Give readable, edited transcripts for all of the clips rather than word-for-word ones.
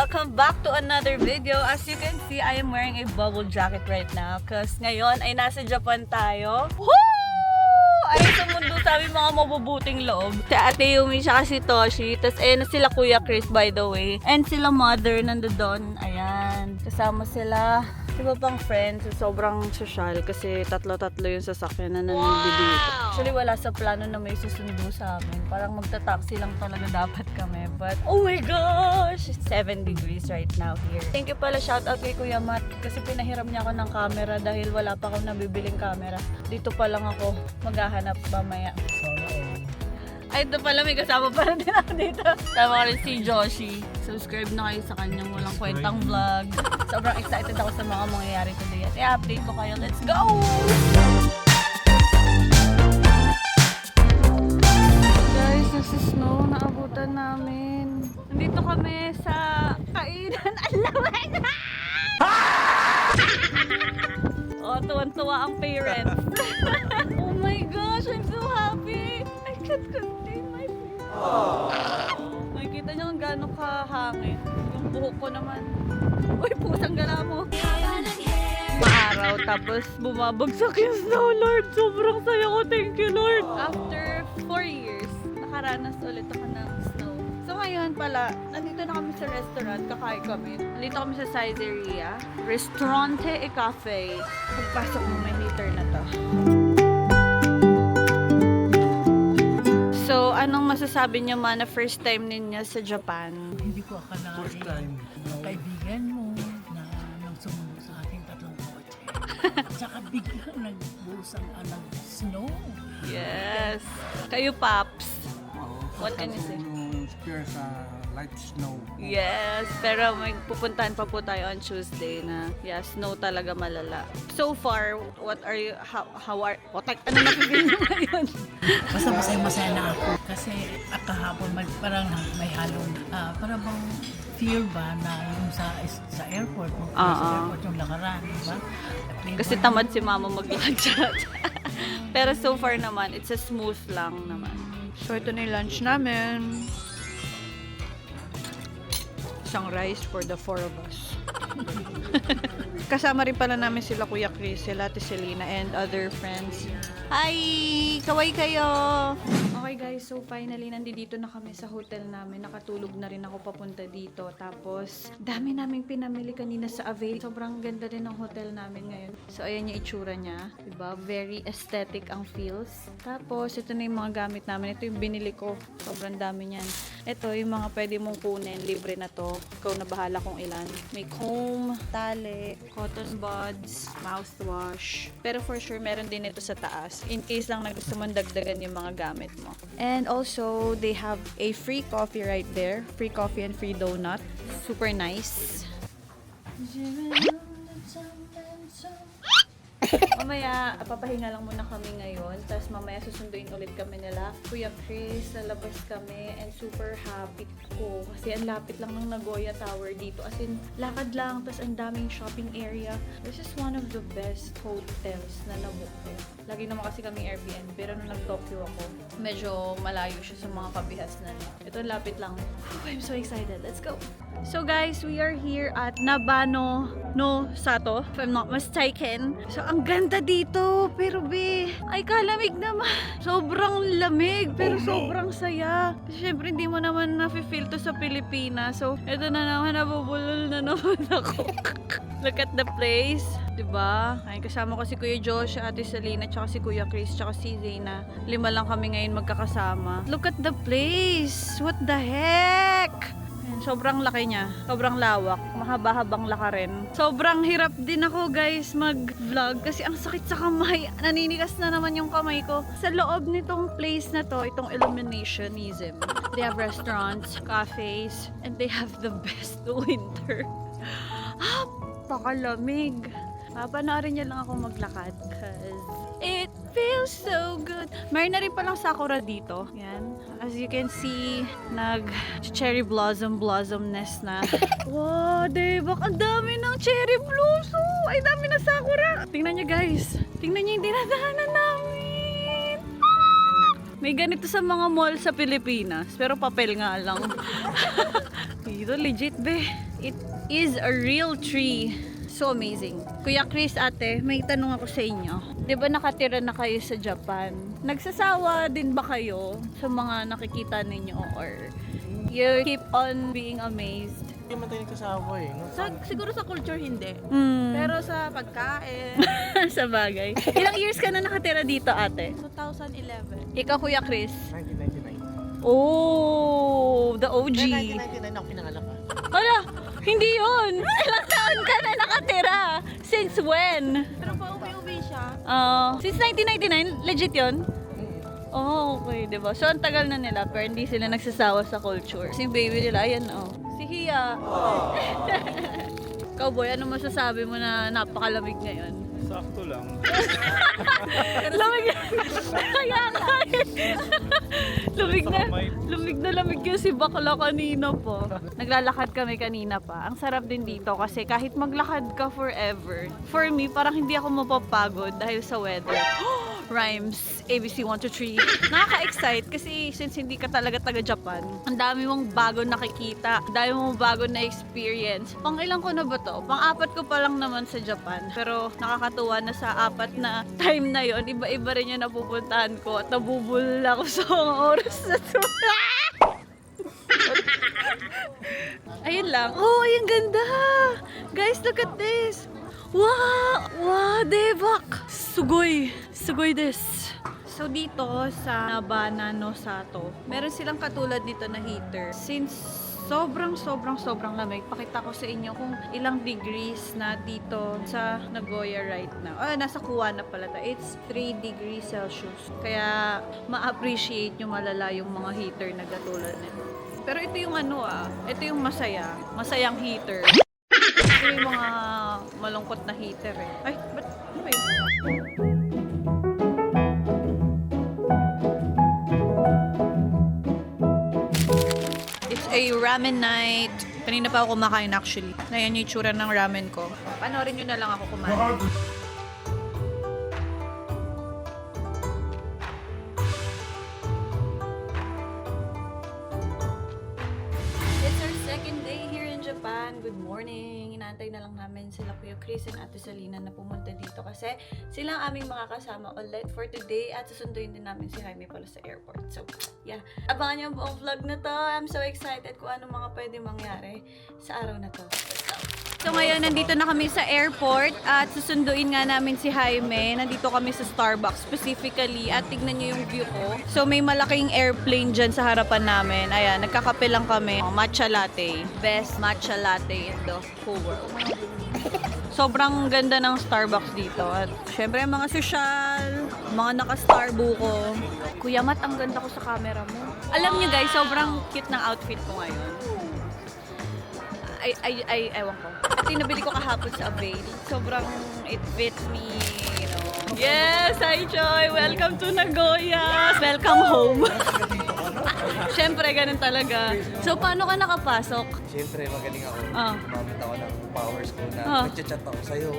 Welcome back to another video. As you can see, I am wearing a bubble jacket right now because ngayon ay nasa Japan tayo. Woo! Ay sa mundo sabi mga mabubuting loob. Si Ate Yumi siya si Toshi. Tapos ayun na sila Kuya Chris by the way. And sila mother nandoon. Ayan. Kasama sila. Iba pang friends, sobrang social kasi tatlo-tatlo yung sasakyan na nandito dito. Actually, wala sa plano na may susundo sa amin. Parang magta-taxi lang talaga dapat kami. But, oh my gosh! 7 degrees right now here. Thank you pala, shout out kay Kuya Matt kasi pinahiram niya ako ng camera dahil wala pa akong nabibiling camera. Dito pa lang ako maghahanap mamaya. Ay, ito pala, may kasama pa rin ako dito. Kasama ko rin si Joshi. Subscribe na kayo sa kanyang walang kwentang vlog. Sobrang excited ako sa mga mangyayari today. At i-update ko kayo. Let's go! Guys, nasa-snow. Naabutan namin. Nandito kami sa kainan. Ang lamig! Oh, tuwan-tuwa ang parents. Oh my gosh, I'm so happy! I can't contain my feelings. Makikita niyo kung gaano kahangin. Yung buhok ko naman. Uy, pusang gala mo. Maaraw, tapos bumabagsak yung snow, Lord. Sobrang saya ko. Thank you, Lord. After 4 years, nakaranas ulit ako ng snow. So ngayon pala, nandito na kami sa restaurant, kakain kami. Nandito kami sa Saizeriya, Restaurante e Cafe. Pagpasok mo, may heater na to. So, anong masasabi niyo man na first time ninyo sa Japan? Hindi ko akalain. First time. Ang kaibigan mo na nang sumundo sa ating tatlong kotse. Saka biglang nagbuhos ang snow. Yes. Kayo, Paps. What can you say? Yung spear sa light snow. Yes, pero may pupuntahan pa po tayo on Tuesday na snow talaga malala. So far, what are you, ano na-feel nyo ngayon? Basta masaya na ako. Kasi kahapon parang may halong, parang bang fear ba na yung sa airport, sa airport yung lakaran, diba? Kasi tamad si Mama mag-lunch. Pero so far naman, it's a smooth lang naman. So ito na yung lunch namin. Isang rice for the 4 of us. Kasama rin pala namin sila Kuya Chris, sila Ate Selena, and other friends. Hi! Kaway kayo! Okay guys, so finally nandito na kami sa hotel namin. Nakatulog na rin ako papunta dito. Tapos, dami naming pinamili kanina sa Avail. Sobrang ganda din ng hotel namin ngayon. So, ayan yung itsura niya. Diba? Very aesthetic ang feels. Tapos, ito na yung mga gamit namin. Ito yung binili ko. Sobrang dami niyan. Ito yung mga pwede mong kunin. Libre na to. Ikaw na bahala kung ilan. May comb, tali, cotton buds, mouthwash. Pero for sure, meron din ito sa taas. In case lang na gusto mong dagdagan yung mga gamit mo. And also, they have a free coffee right there. Free coffee and free donut. Super nice. Mamaya, papahinga lang muna kami ngayon. Tapos mamaya susunduin ulit kami nila. Kuya Chris, lalabas kami. And super happy ko. Kasi ang lapit lang ng Nagoya Tower dito. As in, lakad lang. Tapos ang daming shopping area. This is one of the best hotels na nabook ko. Lagi naman kasi kami Airbnb. Pero nung nag-Tokyo ako, medyo malayo siya sa mga kabihas na. Ito, lapit lang. I'm so excited. Let's go! So guys, we are here at Nabano no Sato, if I'm not mistaken. So ang ganda dito, pero ay kalamig naman. Sobrang lamig, pero sobrang saya. Kasi syempre hindi mo naman na-feel to sa Pilipinas. So ito na naman, nabubulol na naman ako. Look at the place. Diba? Ay, kasama ko si Kuya Josh, Ate Selena, tsaka si Kuya Chris, tsaka si Zayna. 5 lang kami ngayon magkakasama. Look at the place! What the heck? Sobrang laki niya. Sobrang lawak. Mahaba-habang lakarin. Sobrang hirap din ako guys mag-vlog kasi ang sakit sa kamay. Naninigas na naman yung kamay ko. Sa loob nitong place na to, itong Illuminationism. They have restaurants, cafes, and they have the best winter. Pakalamig. Panoorin niyo lang ako maglakad cause it feels so good. Mayroon na rin palang sakura dito. Yan. As you can see, nag-cherry blossom nest na. Wow, diba? Ang dami ng cherry blossom. Ay, dami na sakura. Tingnan niyo guys. Tingnan niyo yung dinadaanan namin. May ganito sa mga mall sa Pilipinas. Pero papel nga lang. Dito legit be. It is a real tree. So amazing. Kuya Chris, ate, may tanong ako sa inyo. Di ba nakatira na kayo sa Japan? Nagsasawa din ba kayo sa mga nakikita ninyo? Or you keep on being amazed? Hindi man tayo nagkasawa eh. No? Siguro sa culture hindi. Mm. Pero sa pagkain, sa bagay. Ilang years ka na nakatira dito, ate? 2011. Ikaw, Kuya Chris? 1999. Oh, the OG. 1999 ako pinanganak ah. Hala, hindi yun. Ilang taon ka na nakatira? Since when? Pero pauwi-uwi siya. Since 1999, legit yun? Oh, okay, diba? So, ang tagal na nila, pero hindi sila nagsasawa sa culture. Kasi yung baby nila, ayan, oh. Si Hia. Cowboy, ano masasabi mo na napakalamig ngayon? Sakto lang. Lamig. Kaya nga eh. Lamig na lamig yun si bakla kanina po. Naglalakad kami kanina pa. Ang sarap din dito kasi kahit maglakad ka forever, for me, parang hindi ako mapapagod dahil sa weather. Rhymes, ABC 1, 2, 3. Nakaka-excite kasi since hindi ka talaga taga-Japan, ang dami mong bago nakikita, ang dami mong bago na experience. Pang ilang ko na ba to? Pang-apat ko pa lang naman sa Japan. Pero nakakatuwa na sa apat na time na yon, iba-iba rin yung napupuntahan ko at nabubulol ako sa mga oras na to. Ayun lang. Oh, ayun ganda! Guys, look at this! Wow! Wow, debak! Sugoy! Sugoy des! So dito sa Nabana no Sato, meron silang katulad nito na heater. Since sobrang lamig, pakita ko sa inyo kung ilang degrees na dito sa Nagoya right now. Nasa Kuwa na pala ta. It's 3 degrees Celsius. Kaya ma-appreciate nyo malala yung mga heater na katulad nito. Pero ito yung ito yung masayang heater. Ito yung mga malungkot na heater eh. Ay, ba't ano ba yun? It's a ramen night. Kanina pa ako kumakain actually. Na yan yung itsura ng ramen ko. Panoorin nyo na lang ako kumain. It's our second day here in Japan. Good morning. Inaantay na lang namin sila Kuya Chris and Ate Salina na pumunta dito kasi sila ang aming mga kasama ulit for today at susunduin din namin si Jaime pala sa airport. So, yeah. Abangan niyo ang buong vlog na to. I'm so excited kung ano mga pwede mangyari sa araw na to. Let's go! So ngayon, nandito na kami sa airport at susunduin nga namin si Jaime. Nandito kami sa Starbucks specifically at tignan niyo yung view ko. So may malaking airplane dyan sa harapan namin. Ayan, nagkakape lang kami. Matcha latte. Best matcha latte in the whole world. Sobrang ganda ng Starbucks dito. At syempre mga sosyal, mga naka-starbuko. Kuya Mat, ang ganda ko sa camera mo. Alam niyo guys, sobrang cute ng outfit ko ngayon. Ewan ko. Ito yung nabili ko kahapon sa Avail. Sobrang it fits me, you know. Yes! Hi, Joy! Welcome to Nagoya! Welcome home! Siyempre, ganun talaga. So, paano ka nakapasok? Siyempre, magaling ako. Gumamit ako ng powers ko na nagchat ako sa'yo.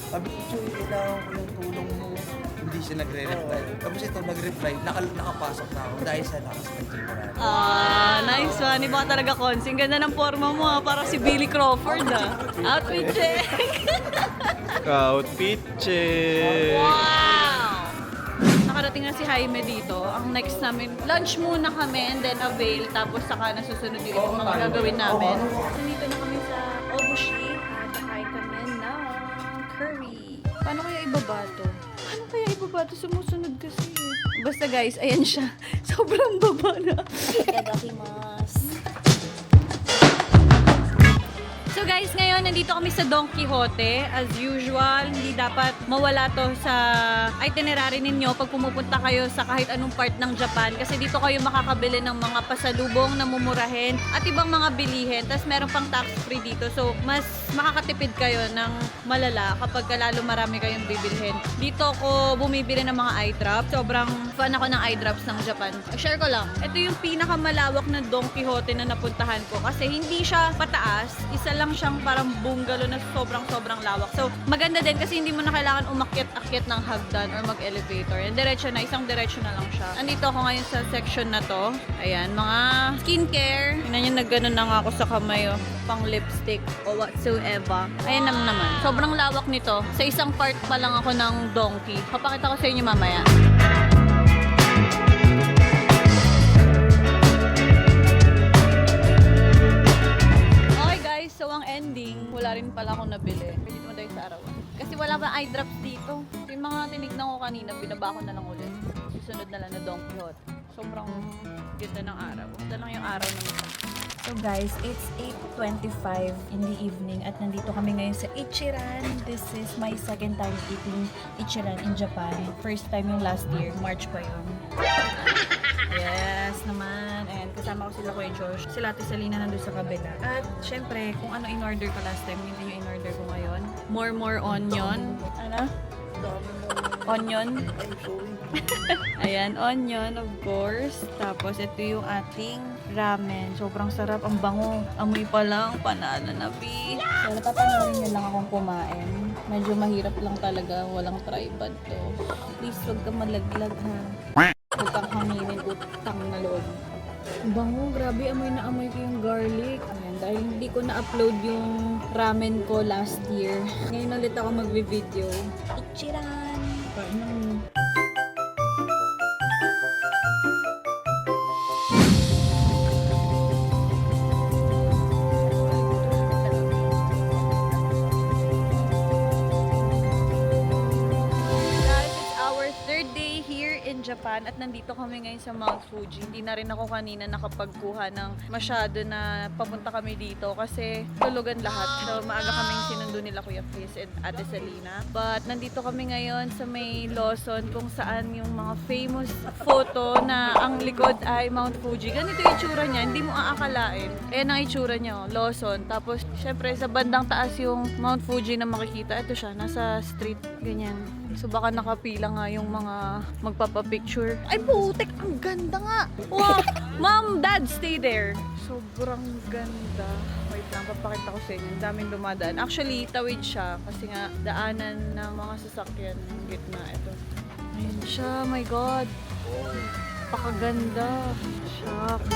Sabi ko, Joy, kailangan ko yung tulong mo. Hindi siya nagre-reply. Tapos ito, nag-reply, nakapasok na ako dahil sa lakas ng Jimorado. Nice one. Iba ka talaga, Consing. Ganda ng forma mo, para si Billy Crawford, Outfit check! Outfit check! Wow! Nakarating na si Jaime dito. Ang next namin, lunch muna kami and then Avail. Tapos saka nasusunod yung ibang mga gagawin namin. Nandito na kami sa Obushi. At kakain kami ng curry. Paano kaya ibaba to? Paano kaya ibaba to? Sumusunod kasi. Basta guys, ayan siya. Sobrang baba na. Itadakimasu. So guys, ngayon nandito kami sa Don Quixote. As usual, hindi dapat mawala to sa itinerary ninyo pag pumupunta kayo sa kahit anong part ng Japan. Kasi dito kayo makakabili ng mga pasalubong na mumurahin at ibang mga bilihin. Tapos meron pang tax-free dito. So mas makakatipid kayo ng malala kapag lalo marami kayong bibilhin. Dito ako bumibili ng mga eye drops. Sobrang fan ako ng eye drops ng Japan. Share ko lang. Ito yung pinakamalawak na Don Quixote na napuntahan ko. Kasi hindi siya pataas. Isa lang lang siyang parang bungalow na sobrang lawak. So, maganda din kasi hindi mo na kailangan umakyat-akyat ng hagdan or mag-elevator. And isang diretso na lang siya. Andito ako ngayon sa section na to. Ayan, mga skincare. Tingnan nyo, nagganon na nga ako sa kamay, oh. Pang lipstick o whatsoever. Ayan naman. Sobrang lawak nito. Sa isang part pa lang ako ng donkey. Papakita ko sa inyo mamaya. So, ang ending, wala rin pala akong nabili. Pwede mo tayo sa arawan. Kasi wala pa eye drops dito. So, yung mga tinignan ko kanina, binaba ko na lang ulit. Susunod na lang na Don Quixote. Sobrang ganda ng araw. Ganda lang yung araw ng isa. So guys, it's 8:25 in the evening at nandito kami ngayon sa Ichiran. This is my second time eating Ichiran in Japan. First time yung last year, March pa yun. Yes naman. And kasama ko sila Kuya Josh. Sila Ate Salina nandun sa kabila. At syempre, kung ano in-order ko last time, hindi yung in-order ko ngayon. More onion. Ano? Onion. Ayan, onion of course. Tapos ito yung ating ramen. Sobrang sarap. Ang bango. Amoy pa lang. Panalo na, Pi. So, napapanoorin nyo lang akong kumain. Medyo mahirap lang talaga. Walang tripod to. Please, huwag ka malaglag, ha. Huwag kang hanginin. Utang na loob. Ang bango. Grabe, amoy na amoy ko yung garlic. Ayan, dahil hindi ko na-upload yung ramen ko last year. Ngayon ulit ako magbe-video. Ichiran! Kain. Japan at nandito kami ngayon sa Mount Fuji. Hindi na rin ako kanina nakapagkuha ng masyado na papunta kami dito kasi tulugan lahat. So maaga kaming sinundo nila Kuya Chris and Ate Salina. But nandito kami ngayon sa may Lawson kung saan yung mga famous photo na ang likod ay Mount Fuji. Ganito yung itsura niya, hindi mo aakalain. Ayan ang itsura niya, Lawson. Tapos syempre sa bandang taas yung Mount Fuji na makikita. Ito siya, nasa street, ganyan. So baka nakapila nga yung mga magpapapicture. Ay putik, ang ganda nga. Wow, Mom, Dad, stay there. Sobrang ganda. Wait lang, papakita ko sa inyo. Ang daming dumadaan. Actually, tawid siya kasi nga daanan na mga sasakyan ng gitna. Ito. Ayun siya, my God. Pakaganda. Shucks.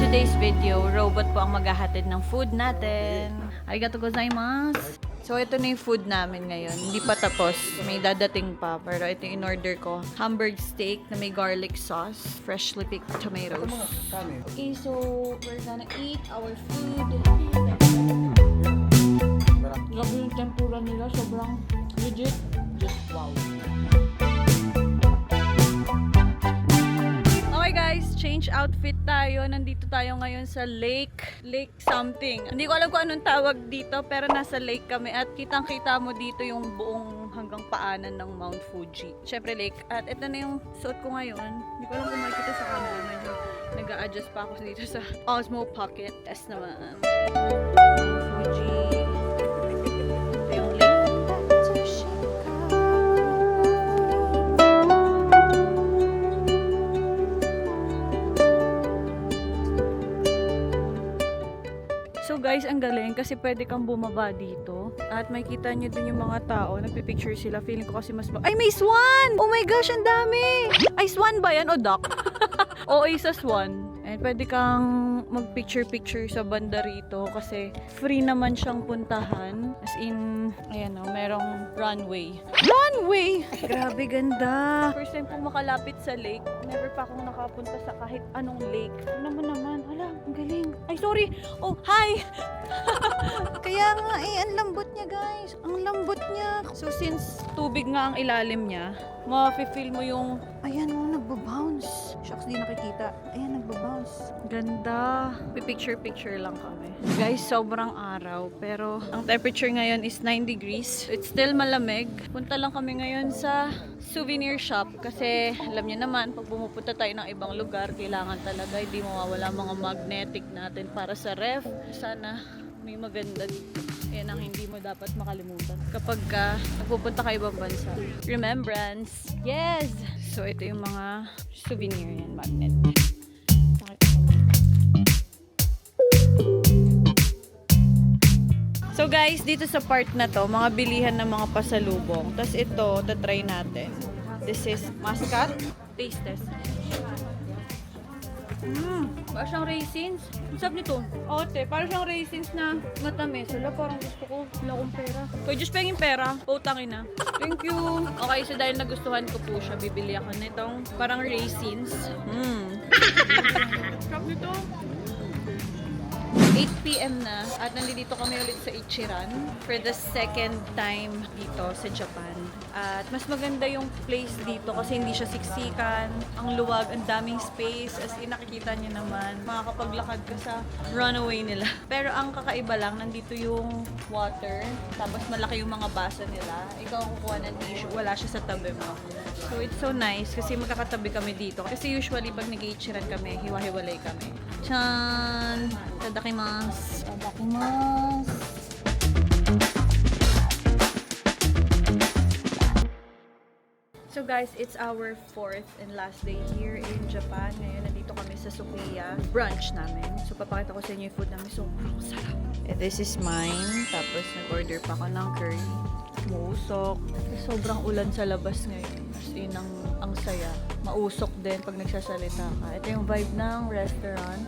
Today's video, robot po ang maghahatid ng food natin. Arigatou gozaimasu. So, ito na yung food namin ngayon. Hindi pa tapos. May dadating pa. Pero ito yung in-order ko. Hamburg steak na may garlic sauce. Freshly picked tomatoes. Okay, so we're gonna eat our food. Grabe yung tempura nila. Sobrang legit. Just wow. Okay guys, change outfit tayo. Nandito tayo ngayon sa lake something. Hindi ko alam kung anong tawag dito pero nasa lake kami at kitang-kita mo dito yung buong hanggang paanan ng Mount Fuji. Syempre lake. At ito na yung suot ko ngayon. Hindi ko alam kung makikita sa camera. Medyo nag-a-adjust pa ako dito sa Osmo Pocket. Test naman. Mount Fuji. Ito yung lake. So guys, ang galing kasi pwede kang bumaba dito at makikita nyo din yung mga tao, nagpipicture sila. Feeling ko kasi mas ay may swan! Oh my gosh, ang dami! Ay swan ba yan o duck? Oo, isa swan. And pwede kang mag-picture-picture sa banda rito kasi free naman siyang puntahan. As in, ayan o, merong runway. Runway! Grabe, ganda! First time pong makalapit sa lake. Never pa akong nakapunta sa kahit anong lake. Ano naman? Hala, ang galing. Ay, sorry! Oh, hi! Kaya nga ang lambot niya guys. Ang lambot niya. So since tubig nga ang ilalim niya, ma-feel mo yung, ayan o, nagbabounce. Shucks, di nakikita. Ayan, nagbabounce. Ganda. Picture lang kami. Guys, sobrang araw. Pero ang temperature ngayon is 9 degrees. It's still malamig. Punta lang kami ngayon sa souvenir shop. Kasi alam niyo naman, pag pumupunta tayo ng ibang lugar, kailangan talaga hindi mawawala mga magnetic natin para sa ref. Sana may maganda dito. Yan ang hindi mo dapat makalimutan kapag nagpupunta ka ibang bansa. Remembrance. Yes! So, ito yung mga souvenir yan, magnet. So guys, dito sa part na to, mga bilihan ng mga pasalubong. Tapos ito, tatry natin. This is muscat. Taste test. Parang siyang raisins. Ang sarap nito. Ote, parang siyang raisins na matamis. Wala, parang gusto ko. Wala akong pera. Kaya Diyos pengin pera. Utangin na. Thank you. Okay, so dahil nagustuhan ko po siya, bibili ako nitong parang raisins. Sarap nito. 8 p.m. na at nandito kami ulit sa Ichiran for the second time dito sa Japan. At mas maganda yung place dito kasi hindi siya siksikan, ang luwag, ang daming space, as in nakikita niyo naman, makakapaglakad ka sa runway nila. Pero ang kakaiba lang, nandito yung water, tapos malaki yung mga baso nila. Ikaw ang kukuha ng tissue, wala siya sa tabi mo. So it's so nice kasi magkakatabi kami dito. Kasi usually pag nag-Ichiran kami, hiwa-hiwalay kami. Chan! Tadakimasu! Tadakimasu! So guys, it's our 4th and last day here in Japan. Ngayon, nandito kami sa Sukiya. Brunch namin. So, papakita ko sa inyo yung food namin. Sobrang sarap. This is mine. Tapos, nag-order pa ako ng curry. Mausok. Sobrang ulan sa labas ngayon. As in, ang saya. Mausok din pag nagsasalita ka. Ito yung vibe ng restaurant.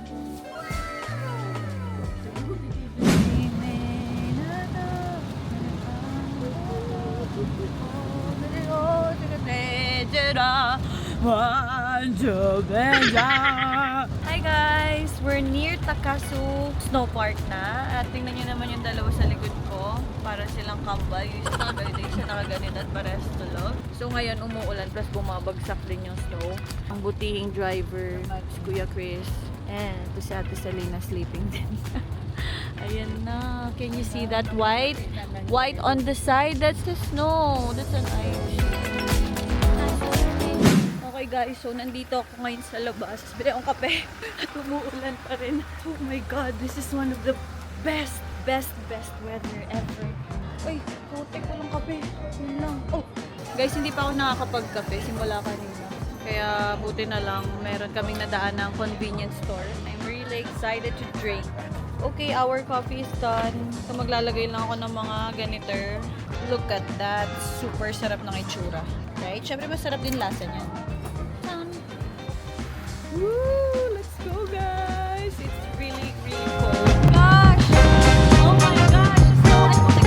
Hi guys! We're near Takasu Snow Park na. At tingnan nyo naman yung dalawa sa likod ko. Para silang kambal. Yung isa nakaganito, yung isa nakaganito at parehas tulog. So ngayon umuulan plus bumabagsak din yung snow. Ang butihing driver, si Kuya Chris. And ito si Ate Selena sleeping din. Ayan na. Can you see that white? White on the side? That's the snow. That's an ice. Okay guys, so nandito ako ngayon sa labas. Bili akong kape. At umuulan pa rin. Oh my God, this is one of the best weather ever. Uy, putik ko lang kape. Yun lang. Oh, guys, hindi pa ako nakakapagkape simula kanina. Kaya buti na lang meron kaming nadaan ng convenience store. I'm really excited to drink. Okay, our coffee is done. So maglalagay lang ako ng mga ganiter. Look at that. Super sarap ng itsura. Right? Siyempre masarap din lasa niya. Woo! Let's go guys! It's really cold. Gosh! Oh my gosh! It's so hot.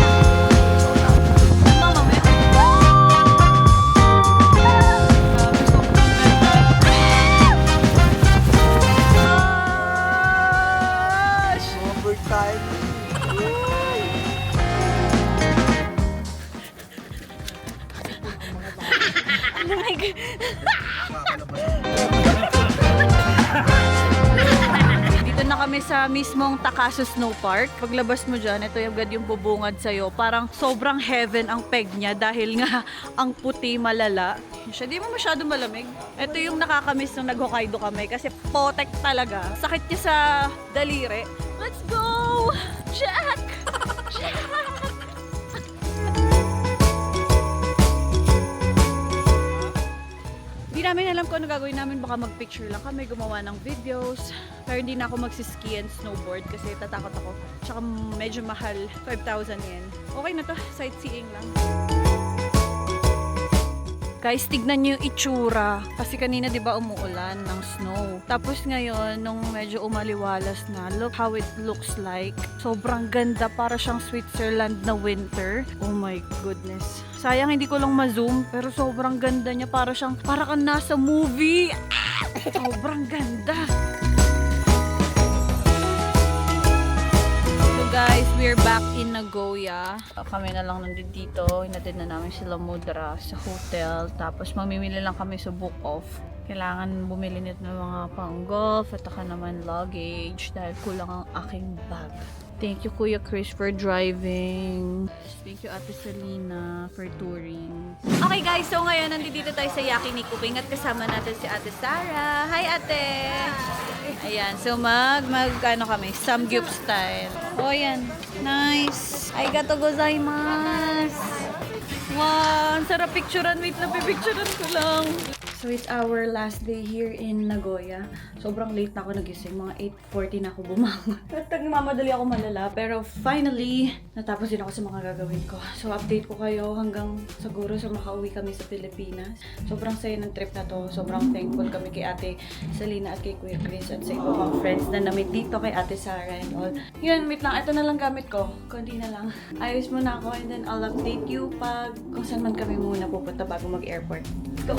Mama, gosh! Overtime. Oh my God! Dito na kami sa mismong Takasu Snow Park. Paglabas mo dyan, ito yung agad yung bubungad sa'yo. Parang sobrang heaven ang peg niya dahil nga ang puti malala. Siya, di mo masyado malamig. Ito yung nakakamiss nung nag-Hokkaido kami kasi potek talaga. Sakit niya sa daliri. Let's go! Jack! Jack! Hindi namin alam kung ano gagawin namin. Baka mag-picture lang kami, gumawa ng videos. Pero hindi na ako magsiski and snowboard kasi tatakot ako. Tsaka medyo mahal, 5,000 yen. Okay na to, sightseeing lang. Guys, tignan nyo yung itsura. Kasi kanina di ba umuulan ng snow. Tapos ngayon, nung medyo umaliwalas na, look how it looks like. Sobrang ganda, para siyang Switzerland na winter. Oh my goodness. Sayang hindi ko lang ma-zoom, pero sobrang ganda niya. Para kang nasa movie. Sobrang ganda. So guys, we're back in Nagoya. Kami na lang nandito. Hinatid na namin sila Mudra sa hotel. Tapos mamimili lang kami sa book off. Kailangan bumili nito ng mga pang-golf at saka naman luggage dahil kulang ang aking bag. Thank you Kuya Chris for driving. Thank you Ate Selena for touring. Okay guys, so ngayon nandito tayo sa Yakiniku Ping at kasama natin si Ate Sarah. Hi Ate! Ayan, so ano kami, samgyup style. Oh, yan. Nice. Arigatou gozaimasu. Wow, ang sarap picturean. Wait lang, pipicturean ko lang. So, it's our last day here in Nagoya. Sobrang late na ako nagising. Mga 8:40 na ako bumangon. At nagmamadali ako malala. Pero finally, natapos din ako sa mga gagawin ko. So, update ko kayo hanggang siguro sa makauwi kami sa Pilipinas. Sobrang saya ng trip na to. Sobrang thankful kami kay Ate Salina at kay Kuya Chris at sa iba pang friends na na-meet dito kay Ate Sarah and all. Yun, wait lang. Ito na lang gamit ko. Kunti na lang. Ayos muna ako and then I'll update you pag kung saan man kami muna pupunta bago mag-airport. Let's go!